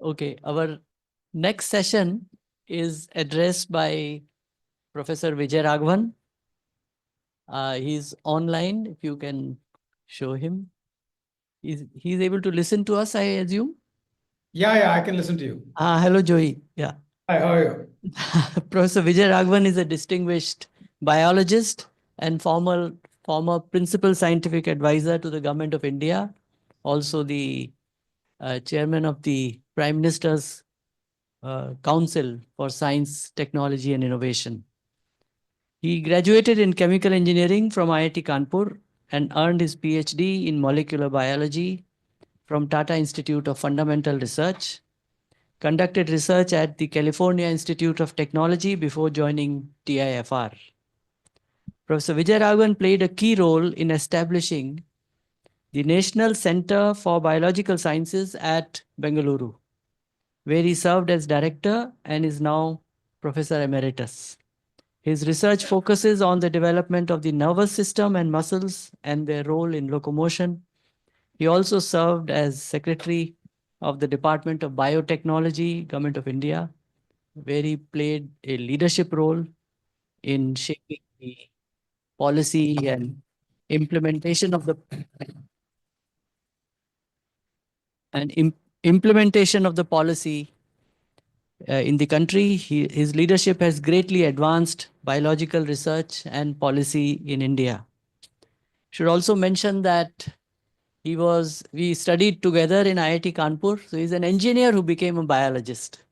Okay, our next session is addressed by Professor Vijay Raghavan. He's online, if you can show him. He's able to listen to us, I assume. Yeah, I can listen to you. Hello, Joey. Yeah. Hi, how are you? Professor Vijay Raghavan is a distinguished biologist and former principal scientific advisor to the Government of India, also the chairman of the Prime Minister's Council for Science, Technology and Innovation. He graduated in chemical engineering from IIT Kanpur and earned his PhD in molecular biology from Tata Institute of Fundamental Research, conducted research at the California Institute of Technology before joining TIFR. Professor Vijay Raghavan played a key role in establishing the National Center for Biological Sciences at Bengaluru, where he served as director and is now Professor Emeritus. His research focuses on the development of the nervous system and muscles and their role in locomotion. He also served as secretary of the Department of Biotechnology, Government of India, where he played a leadership role in shaping the policy and implementation of the and implementation of the policy in the country. His leadership has greatly advanced biological research and policy in India. Should also mention that we studied together in IIT Kanpur. So he's an engineer who became a biologist.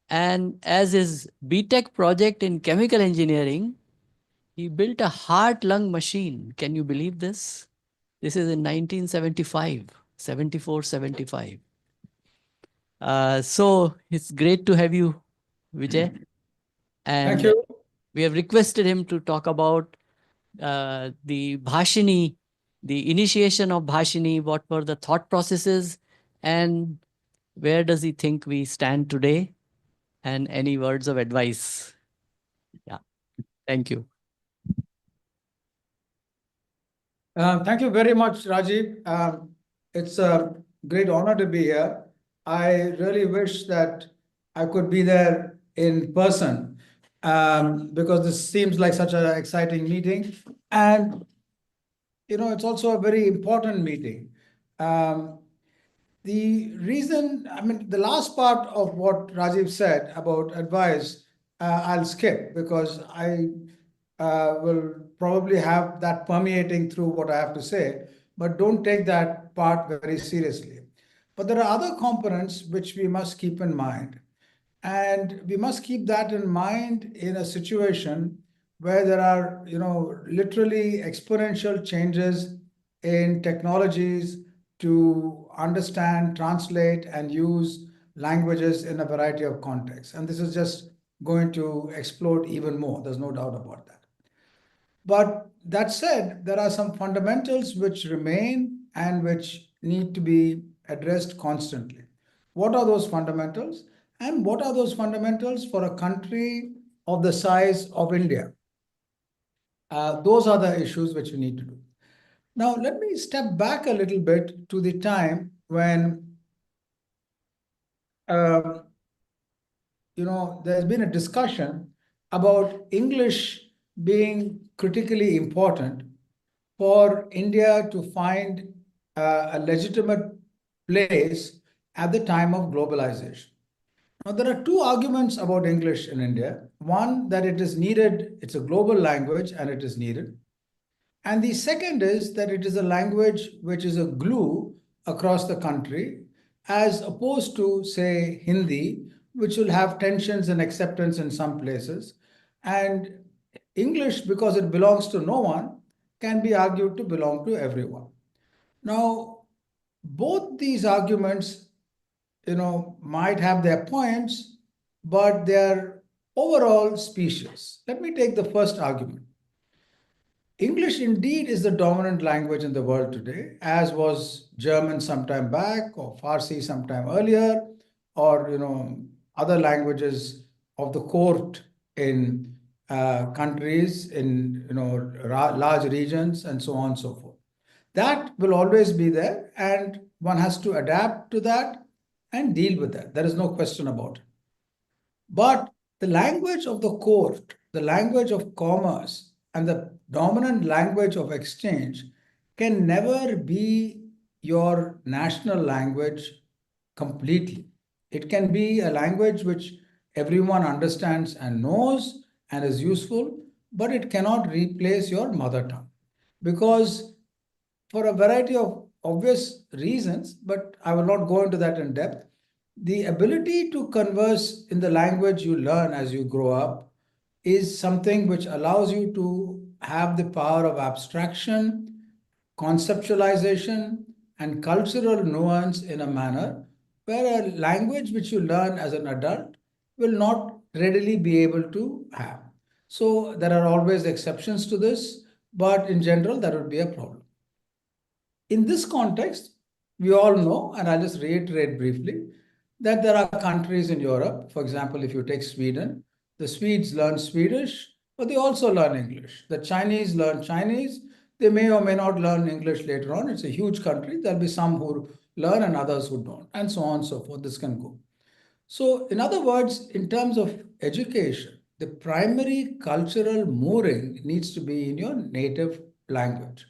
And as his BTech project in chemical engineering, he built a heart-lung machine. Can you believe this? This is in 1975, 74, 75. So it's great to have you, Vijay. Thank And you. we have requested him to talk about the Bhashini, the initiation of Bhashini, what were the thought processes, and where does he think we stand today, and any words of advice. Yeah, thank you. Thank you very much, Rajiv. It's a great honor to be here. I really wish that I could be there in person because this seems like such an exciting meeting. And, it's also a very important meeting. Um, The reason, the last part of what Rajiv said about advice, I'll skip because I will probably have that permeating through what I have to say, but don't take that part very seriously. But there are other components which we must keep in mind. And we must keep that in mind in a situation where there are, literally exponential changes in technologies to understand, translate, and use languages in a variety of contexts. And this is just going to explode even more. There's no doubt about that. But that said, there are some fundamentals which remain and which need to be addressed constantly. What are those fundamentals? And what are those fundamentals for a country of the size of India? Those are the issues which we need to do. Now, let me step back a little bit to the time when, um, there's been a discussion about English being critically important for India to find a legitimate place at the time of globalization. Now, there are two arguments about English in India. One, that it is needed, it's a global language and it is needed. And the second is that it is a language which is a glue across the country, as opposed to, say, Hindi, which will have tensions and acceptance in some places. And English, because it belongs to no one, can be argued to belong to everyone. Now, both these arguments, might have their points, but they're overall specious. Let me take the first argument. English indeed is the dominant language in the world today, as was German sometime back, or Farsi sometime earlier, or other languages of the court in countries in large regions and so on and so forth. That will always be there, and one has to adapt to that and deal with that. There is no question about it. But the language of the court, the language of commerce, and the dominant language of exchange can never be your national language completely. It can be a language which everyone understands and knows and is useful, but it cannot replace your mother tongue. Because for a variety of obvious reasons, but I will not go into that in depth, the ability to converse in the language you learn as you grow up is something which allows you to have the power of abstraction, conceptualization, and cultural nuance in a manner where a language which you learn as an adult will not readily be able to have. So there are always exceptions to this, but in general, that would be a problem. In this context, we all know, and I'll just reiterate briefly, that there are countries in Europe, for example, if you take Sweden, the Swedes learn Swedish, but they also learn English. The Chinese learn Chinese. They may or may not learn English later on. It's a huge country. There'll be some who learn and others who don't, and so on and so forth. This can go. So, in other words, in terms of education, the primary cultural mooring needs to be in your native language.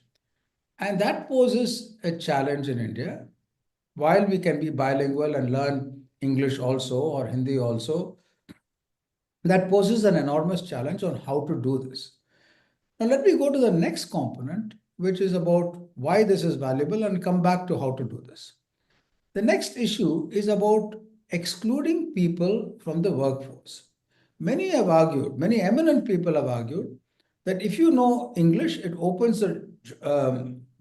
And that poses a challenge in India. While we can be bilingual and learn English also or Hindi also, that poses an enormous challenge on how to do this. Now, let me go to the next component, which is about why this is valuable and come back to how to do this. The next issue is about excluding people from the workforce. Many have argued, many eminent people have argued that if you know English, it opens the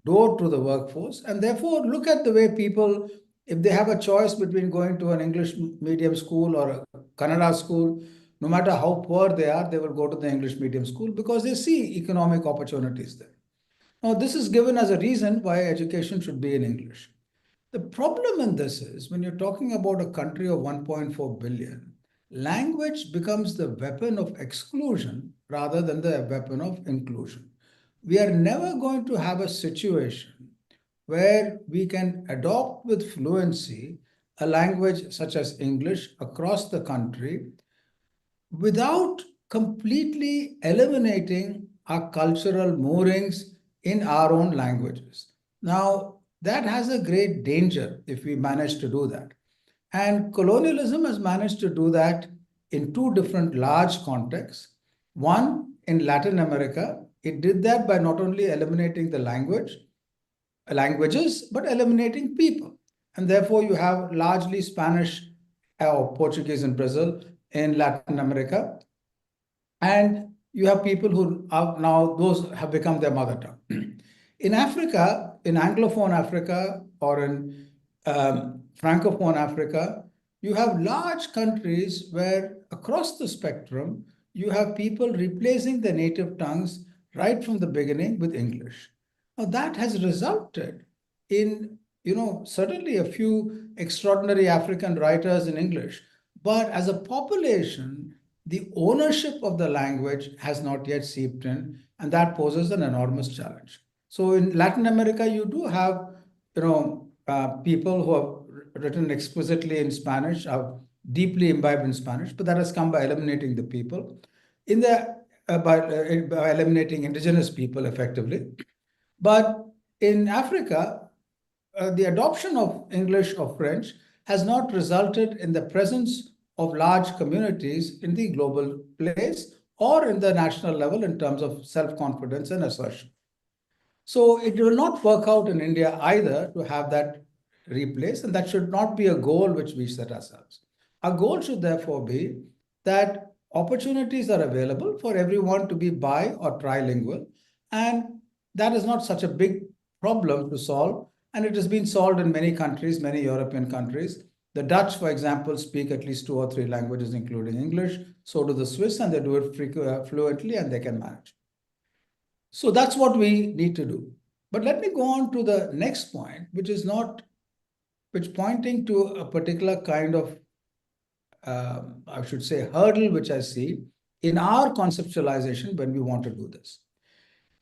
door to the workforce. And therefore, look at the way people, if they have a choice between going to an English medium school or a Kannada school, no matter how poor they will go to the English medium school because they see economic opportunities there. Now, this is given as a reason why education should be in English. The problem in this is when you're talking about a country of 1.4 billion, language becomes the weapon of exclusion rather than the weapon of inclusion. We are never going to have a situation where we can adopt with fluency a language such as English across the country without completely eliminating our cultural moorings in our own languages. Now, that has a great danger if we manage to do that. And colonialism has managed to do that in two different large contexts. One, in Latin America, it did that by not only eliminating the languages, but eliminating people. And therefore, you have largely Spanish or Portuguese in Brazil, in Latin America. And you have people who are now, those have become their mother tongue. In Africa, in Anglophone Africa or in Francophone Africa, you have large countries where across the spectrum, you have people replacing their native tongues right from the beginning with English. Now that has resulted in, certainly a few extraordinary African writers in English, but as a population, the ownership of the language has not yet seeped in, and that poses an enormous challenge. So in Latin America, you do have, people who have written exquisitely in Spanish, are deeply imbibed in Spanish, but that has come by eliminating the people, by eliminating indigenous people effectively. But in Africa, the adoption of English or French has not resulted in the presence of large communities in the global place or in the national level in terms of self-confidence and assertion. So it will not work out in India either to have that replaced, and that should not be a goal which we set ourselves. Our goal should therefore be that opportunities are available for everyone to be bi or trilingual, and that is not such a big problem to solve, and it has been solved in many countries, many European countries. The Dutch, for example, speak at least 2 or 3 languages, including English. So do the Swiss, and they do it fluently, and they can manage. So that's what we need to do. But let me go on to the next point, which pointing to a particular kind of, I should say, hurdle, which I see in our conceptualization when we want to do this.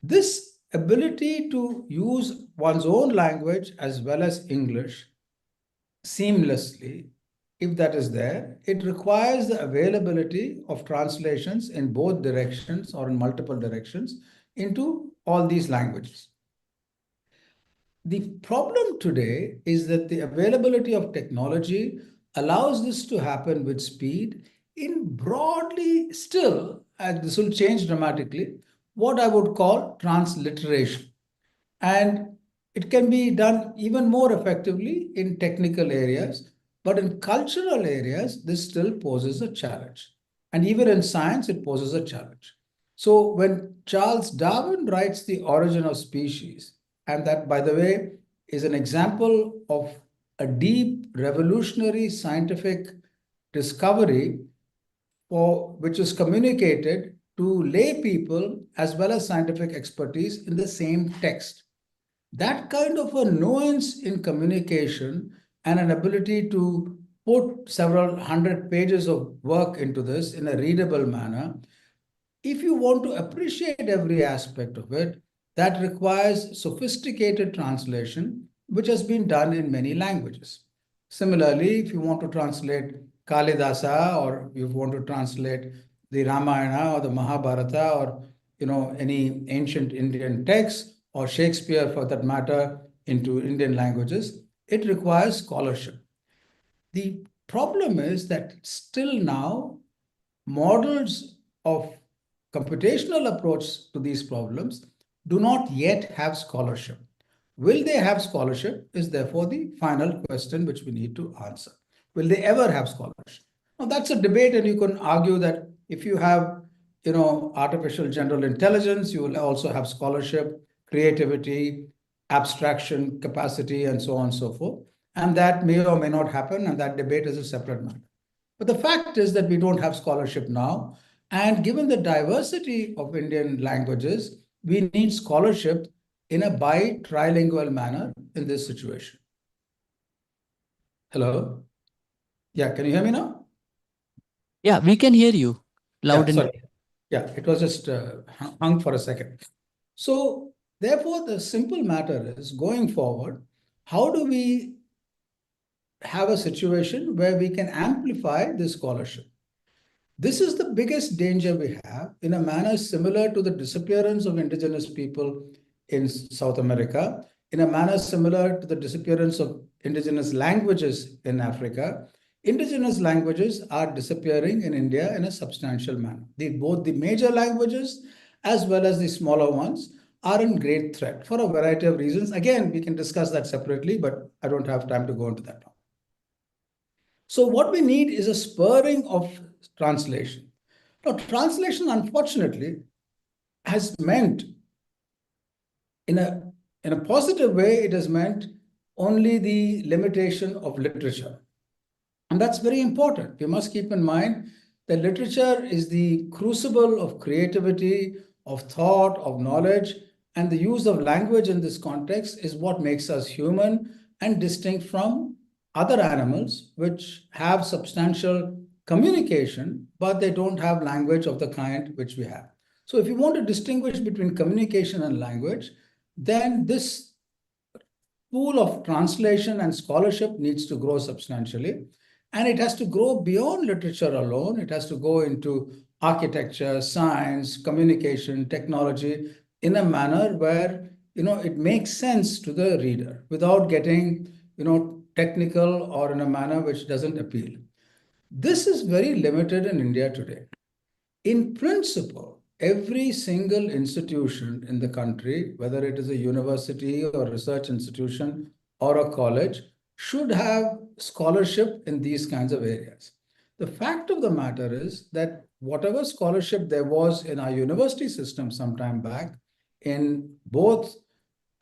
This ability to use one's own language as well as English seamlessly, if that is there, it requires the availability of translations in both directions or in multiple directions into all these languages. The problem today is that the availability of technology allows this to happen with speed in broadly still, and this will change dramatically, what I would call transliteration. And it can be done even more effectively in technical areas, but in cultural areas, this still poses a challenge. And even in science, it poses a challenge. So when Charles Darwin writes The Origin of Species, and that, by the way, is an example of a deep revolutionary scientific discovery which is communicated to lay people as well as scientific expertise in the same text. That kind of a nuance in communication and an ability to put several hundred pages of work into this in a readable manner, if you want to appreciate every aspect of it, that requires sophisticated translation, which has been done in many languages. Similarly, if you want to translate Kalidasa, or you want to translate the Ramayana or the Mahabharata, or any ancient Indian text, or Shakespeare for that matter, into Indian languages, it requires scholarship. The problem is that still now models of computational approach to these problems do not yet have scholarship. Will they have scholarship is therefore the final question which we need to answer. Will they ever have scholarship? Now that's a debate, and you can argue that if you have artificial general intelligence, you will also have scholarship, creativity, abstraction capacity, and so on and so forth. And that may or may not happen, and that debate is a separate matter. But the fact is that we don't have scholarship now. And given the diversity of Indian languages, we need scholarship in a bi-trilingual manner in this situation. Hello? Yeah, can you hear me now? Yeah, we can hear you loud and sorry. Yeah, it was just hung for a second. So therefore, the simple matter is, going forward, how do we have a situation where we can amplify this scholarship? This is the biggest danger we have, in a manner similar to the disappearance of indigenous people in South America, in a manner similar to the disappearance of indigenous languages in Africa. Indigenous languages are disappearing in India in a substantial manner. Both the major languages as well as the smaller ones are in great threat for a variety of reasons. Again, we can discuss that separately, but I don't have time to go into that now. So what we need is a spurring of translation. Now, translation, unfortunately, has meant, in a positive way, it has meant only the limitation of literature. And that's very important. We must keep in mind that literature is the crucible of creativity, of thought, of knowledge, and the use of language in this context is what makes us human and distinct from other animals which have substantial communication, but they don't have language of the kind which we have. So if you want to distinguish between communication and language, then this pool of translation and scholarship needs to grow substantially. And it has to grow beyond literature alone. It has to go into architecture, science, communication, technology, in a manner where it makes sense to the reader without getting technical or in a manner which doesn't appeal. This is very limited in India today. In principle, every single institution in the country, whether it is a university or research institution or a college, should have scholarship in these kinds of areas. The fact of the matter is that whatever scholarship there was in our university system some time back, in both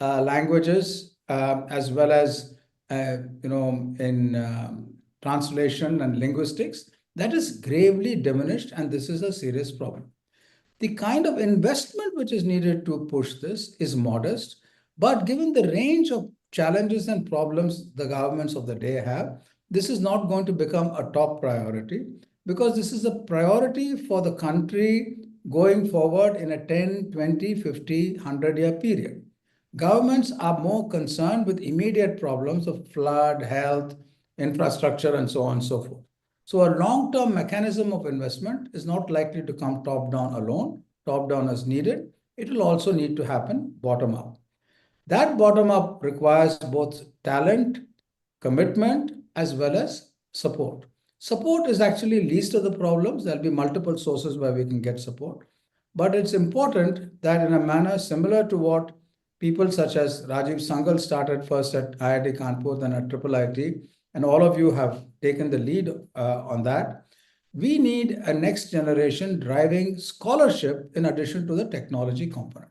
languages as well as in translation and linguistics, that is gravely diminished, and this is a serious problem. The kind of investment which is needed to push this is modest, but given the range of challenges and problems the governments of the day have, this is not going to become a top priority, because this is a priority for the country going forward in a 10, 20, 50, 100-year period. Governments are more concerned with immediate problems of flood, health, infrastructure, and so on and so forth. So a long-term mechanism of investment is not likely to come top-down alone. Top-down is needed. It will also need to happen bottom-up. That bottom-up requires both talent, commitment, as well as support. Support is actually least of the problems. There'll be multiple sources where we can get support. But it's important that in a manner similar to what people such as Rajiv Sangal started first at IIT Kanpur, then at IIIT, and all of you have taken the lead on that. We need a next generation driving scholarship in addition to the technology component.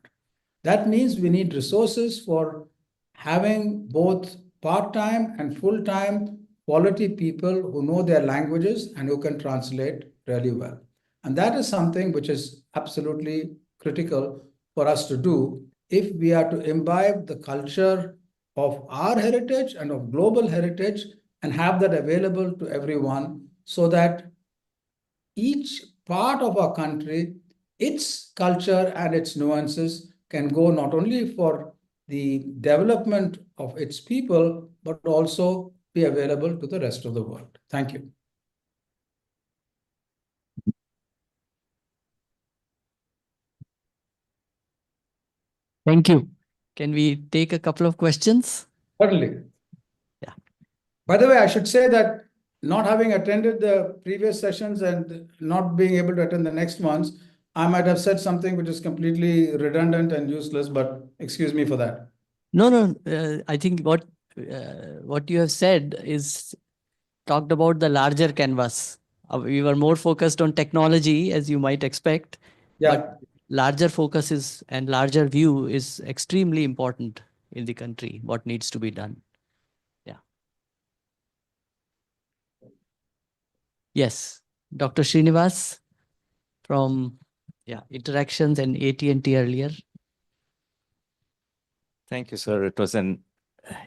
That means we need resources for having both part-time and full-time quality people who know their languages and who can translate really well. And that is something which is absolutely critical for us to do if we are to imbibe the culture of our heritage and of global heritage and have that available to everyone so that each part of our country, its culture and its nuances can go not only for the development of its people, but also be available to the rest of the world. Thank you. Thank you. Can we take a couple of questions? Certainly. Yeah. By the way, I should say that not having attended the previous sessions and not being able to attend the next ones, I might have said something which is completely redundant and useless, but excuse me for that. No. I think what you have said is talked about the larger canvas. We were more focused on technology, as you might expect, Yeah. but larger focus is and larger view is extremely important in the country. What needs to be done? Yeah. Yes, Dr. Srinivas from Interactions and AT&T earlier. Thank you, sir. It was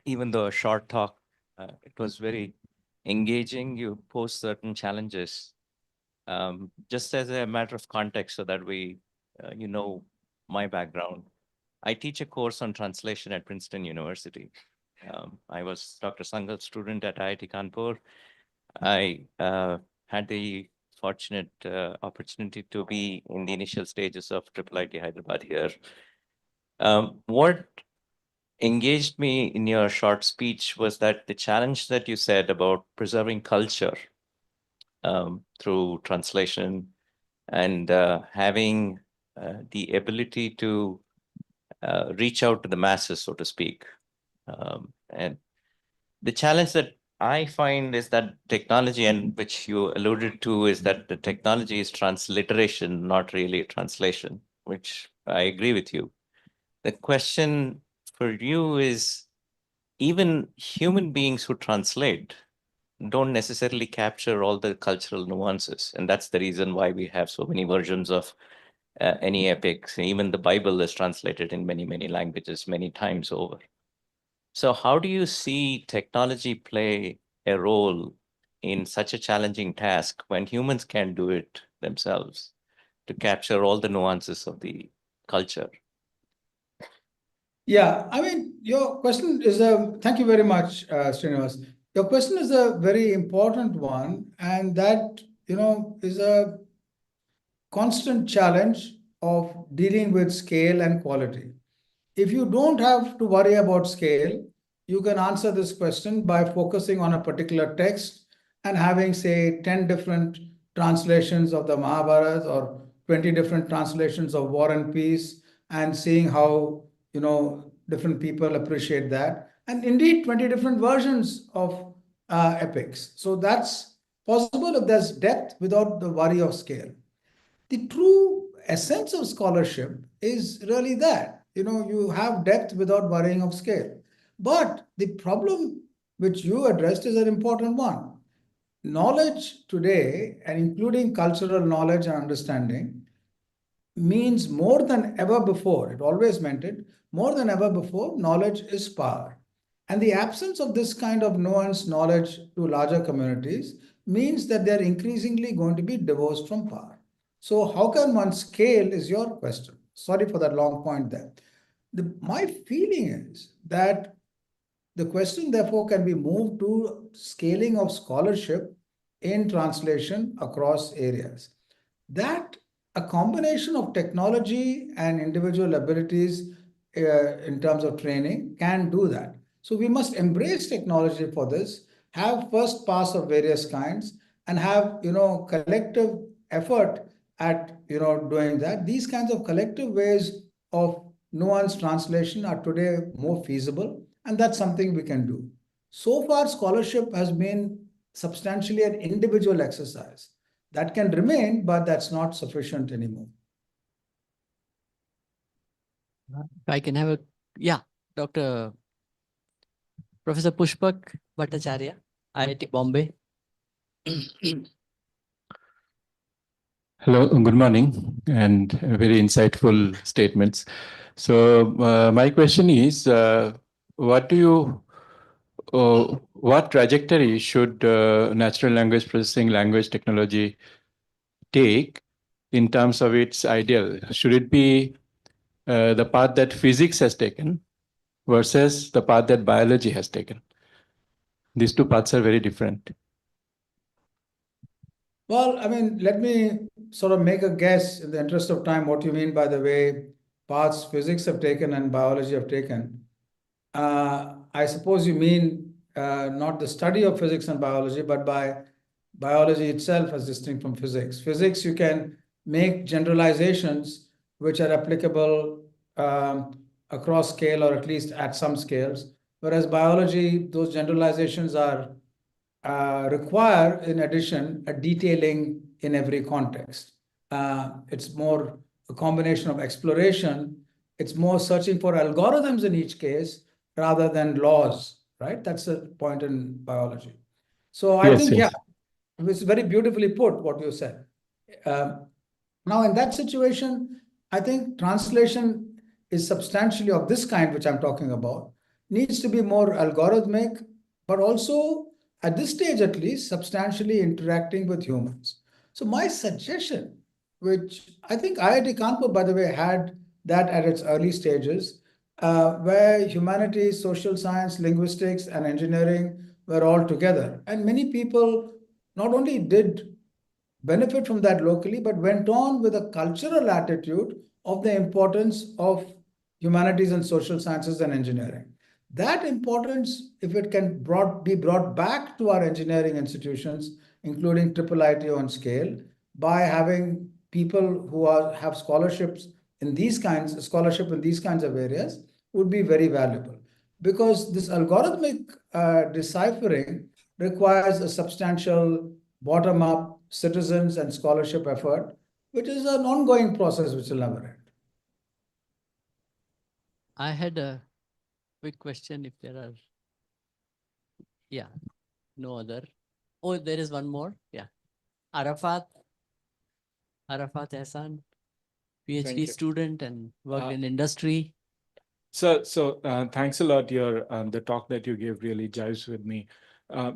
even though a short talk, it was very engaging. You posed certain challenges. Just as a matter of context, so that you know my background. I teach a course on translation at Princeton University. I was Dr. Sangal's student at IIT Kanpur. I had the fortunate opportunity to be in the initial stages of IIIT Hyderabad here. What engaged me in your short speech was that the challenge that you said about preserving culture through translation and having the ability to reach out to the masses, so to speak. And the challenge that I find is that technology, and which you alluded to, is that the technology is transliteration, not really translation, which I agree with you. The question for you is, even human beings who translate don't necessarily capture all the cultural nuances. And that's the reason why we have so many versions of any epics. Even the Bible is translated in many, many languages, many times over. So how do you see technology play a role in such a challenging task when humans can't do it themselves to capture all the nuances of the culture? Yeah, I mean, your question is thank you very much, Srinivas. Your question is a very important one, and that, is a constant challenge of dealing with scale and quality. If you don't have to worry about scale, you can answer this question by focusing on a particular text and having, say, 10 different translations of the Mahabharata or 20 different translations of War and Peace, and seeing how, different people appreciate that. And indeed, 20 different versions of epics. So that's possible if there's depth without the worry of scale. The true essence of scholarship is really that, you have depth without worrying of scale. But the problem which you addressed is an important one. Knowledge today, and including cultural knowledge and understanding, means more than ever before. It always meant it. More than ever before, knowledge is power. And the absence of this kind of nuanced knowledge to larger communities means that they're increasingly going to be divorced from power. So how can one scale is your question. Sorry for that long point there. My feeling is that The question, therefore, can be moved to scaling of scholarship in translation across areas. That a combination of technology and individual abilities in terms of training can do that. So we must embrace technology for this, have first pass of various kinds, and have collective effort at doing that. These kinds of collective ways of nuanced translation are today more feasible, and that's something we can do. So far, scholarship has been substantially an individual exercise. That can remain, but that's not sufficient anymore. I can have Dr. Professor Pushpak Bhattacharya, IIT Bombay. Hello, good morning, and very insightful statements. So my question is, what trajectory should natural language processing language technology take in terms of its ideal? Should it be the path that physics has taken versus the path that biology has taken? These two paths are very different. Well, I mean, let me sort of make a guess in the interest of time what you mean by the way paths physics have taken and biology have taken. I suppose you mean not the study of physics and biology, but by biology itself as distinct from physics. Physics, you can make generalizations which are applicable across scale or at least at some scales, whereas biology, those generalizations are require, in addition, a detailing in every context. It's more a combination of exploration. It's more searching for algorithms in each case rather than laws, right? That's the point in biology. So I think, yeah, it's very beautifully put what you said. Now, in that situation, I think translation is substantially of this kind, which I'm talking about, needs to be more algorithmic, but also, at this stage at least, substantially interacting with humans. So my suggestion, which I think IIT Kanpur, by the way, had that at its early stages, where humanities, social science, linguistics, and engineering were all together. And many people not only did benefit from that locally, but went on with a cultural attitude of the importance of humanities and social sciences and engineering. That importance, if it can be brought back to our engineering institutions, including IIIT on scale, by having people who have scholarships in these kinds of areas, would be very valuable. Because this algorithmic deciphering requires a substantial bottom-up citizens and scholarship effort, which is an ongoing process which will never end. I had a quick question if there are. Yeah, no other. Oh, there is one more. Yeah. Arafat Hassan, PhD student and worked in industry. So thanks a lot. The talk that you gave really jives with me,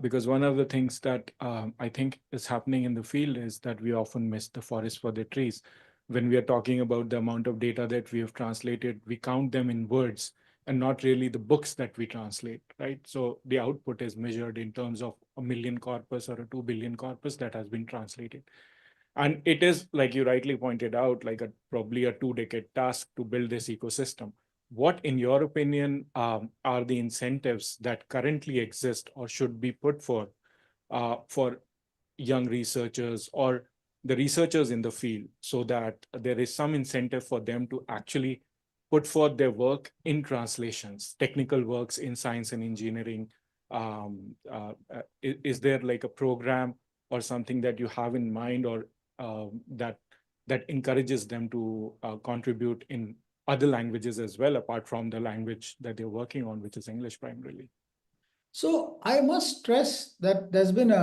because one of the things that I think is happening in the field is that we often miss the forest for the trees. When we are talking about the amount of data that we have translated, we count them in words and not really the books that we translate, right? So the output is measured in terms of 1 million corpus or a 2 billion corpus that has been translated. And it is, like you rightly pointed out, like probably a 2-decade task to build this ecosystem. What, in your opinion, are the incentives that currently exist or should be put for young researchers or the researchers in the field, so that there is some incentive for them to actually put forth their work in translations, technical works in science and engineering? Is there like a program or something that you have in mind, or that encourages them to contribute in other languages as well, apart from the language that they're working on, which is English primarily? So I must stress that there's been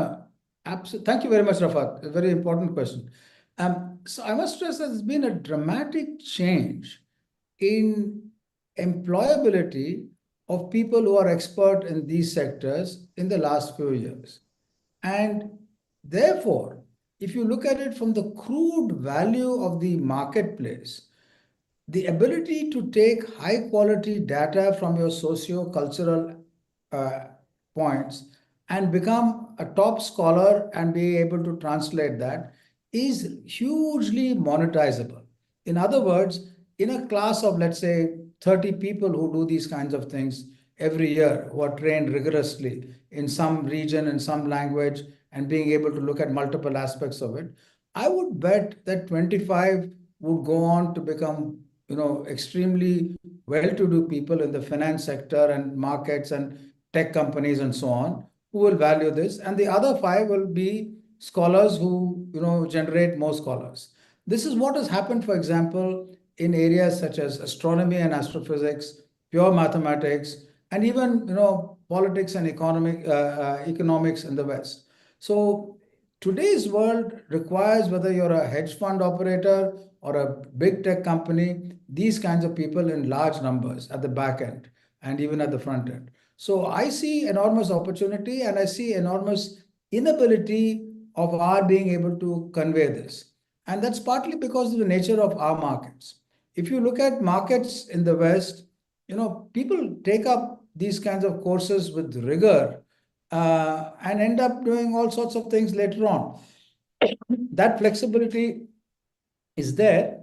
thank you very much, Rafat, a very important question. So I must stress that there's been a dramatic change in employability of people who are expert in these sectors in the last few years. And therefore, if you look at it from the crude value of the marketplace, the ability to take high quality data from your socio-cultural points and become a top scholar and be able to translate that is hugely monetizable. In other words, in a class of, let's say, 30 people who do these kinds of things every year, who are trained rigorously in some region, in some language, and being able to look at multiple aspects of it, I would bet that 25 would go on to become, extremely well-to-do people in the finance sector and markets and tech companies and so on, who will value this. And the other 5 will be scholars who, generate more scholars. This is what has happened, for example, in areas such as astronomy and astrophysics, pure mathematics, and even, politics and economics in the West. So today's world requires, whether you're a hedge fund operator or a big tech company, these kinds of people in large numbers at the back end and even at the front end. So I see enormous opportunity, and I see enormous inability of our being able to convey this. And that's partly because of the nature of our markets. If you look at markets in the West, people take up these kinds of courses with rigor and end up doing all sorts of things later on. That flexibility is there.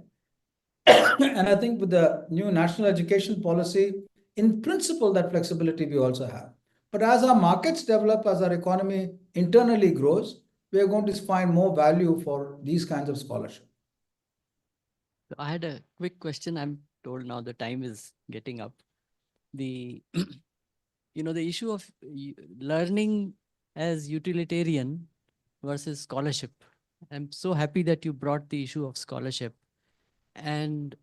And I think with the new national education policy, in principle, that flexibility we also have. But as our markets develop, as our economy internally grows, we are going to find more value for these kinds of scholarship. I had a quick question. I'm told now the time is getting up. The the issue of learning as utilitarian versus scholarship. I'm so happy that you brought the issue of scholarship, and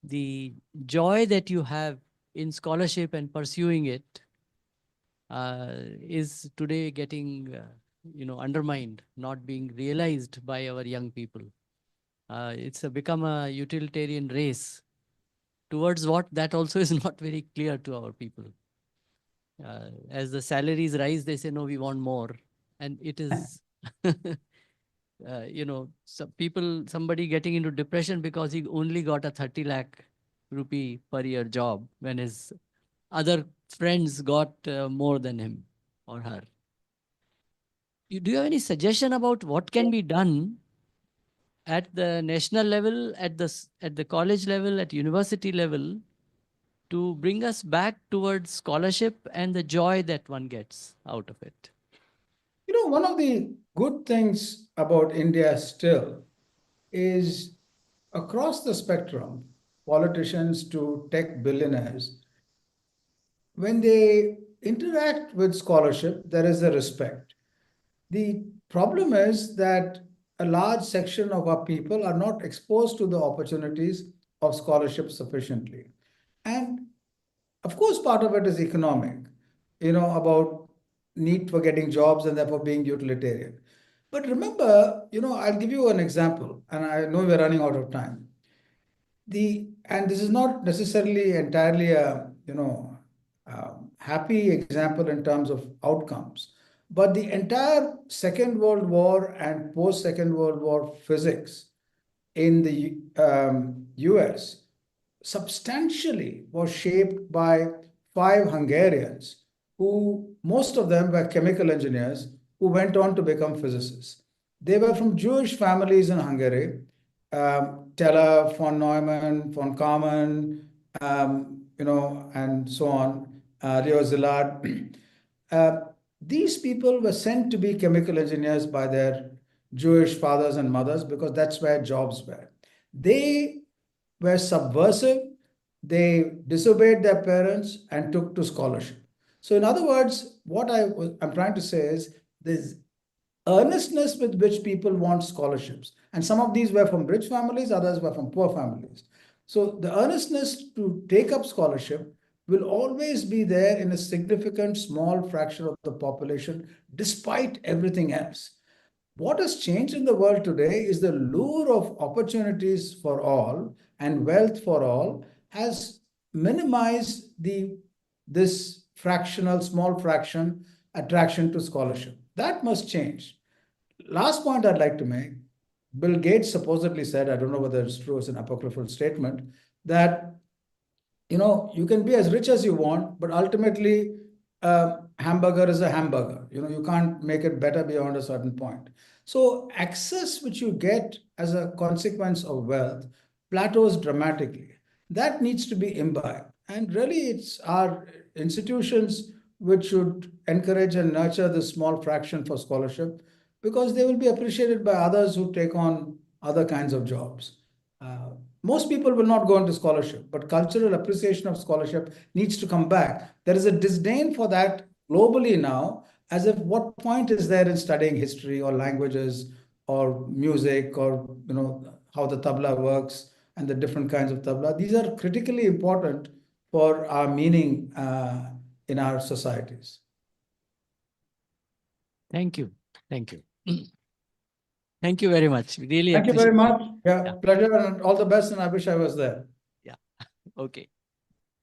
the joy that you have in scholarship and pursuing it is today getting undermined, not being realized by our young people. It's become a utilitarian race towards what that also is not very clear to our people. As the salaries rise, they say, no, we want more. And it is, somebody getting into depression because he only got a 30 lakh rupee per year job when his other friends got more than him or her. Do you have any suggestion about what can be done at the national level, at the college level, at university level, to bring us back towards scholarship and the joy that one gets out of it? One of the good things about India still is, across the spectrum, politicians to tech billionaires, when they interact with scholarship, there is a respect. The problem is that a large section of our people are not exposed to the opportunities of scholarship sufficiently. And of course, part of it is economic, about need for getting jobs and therefore being utilitarian. But remember, I'll give you an example, and I know we're running out of time. And this is not necessarily entirely a, happy example in terms of outcomes, but the entire Second World War and post-Second World War physics in the US substantially was shaped by 5 Hungarians who, most of them were chemical engineers who went on to become physicists. They were from Jewish families in Hungary, Teller, von Neumann, von Karman, and so on, Leo Szilard. These people were sent to be chemical engineers by their Jewish fathers and mothers because that's where jobs were. They were subversive, they disobeyed their parents and took to scholarship. So in other words, what I'm trying to say is this earnestness with which people want scholarships. And some of these were from rich families, others were from poor families. So the earnestness to take up scholarship will always be there in a significant small fraction of the population, despite everything else. What has changed in the world today is the lure of opportunities for all and wealth for all has minimized this fractional, small fraction attraction to scholarship. That must change. Last point I'd like to make, Bill Gates supposedly said, I don't know whether it's true, it's an apocryphal statement, that you can be as rich as you want, but ultimately hamburger is a hamburger. You can't make it better beyond a certain point. So access which you get as a consequence of wealth plateaus dramatically. That needs to be imbibed. And really, it's our institutions which should encourage and nurture this small fraction for scholarship, because they will be appreciated by others who take on other kinds of jobs. Most people will not go into scholarship, but cultural appreciation of scholarship needs to come back. There is a disdain for that globally now, as if what point is there in studying history or languages or music, or how the tabla works and the different kinds of tabla. These are critically important for our meaning in our societies. Thank you. Thank you. Thank you very much. Really Thank you very appreciate much. Yeah, Yeah. pleasure and all the best. And I wish I was there. Okay.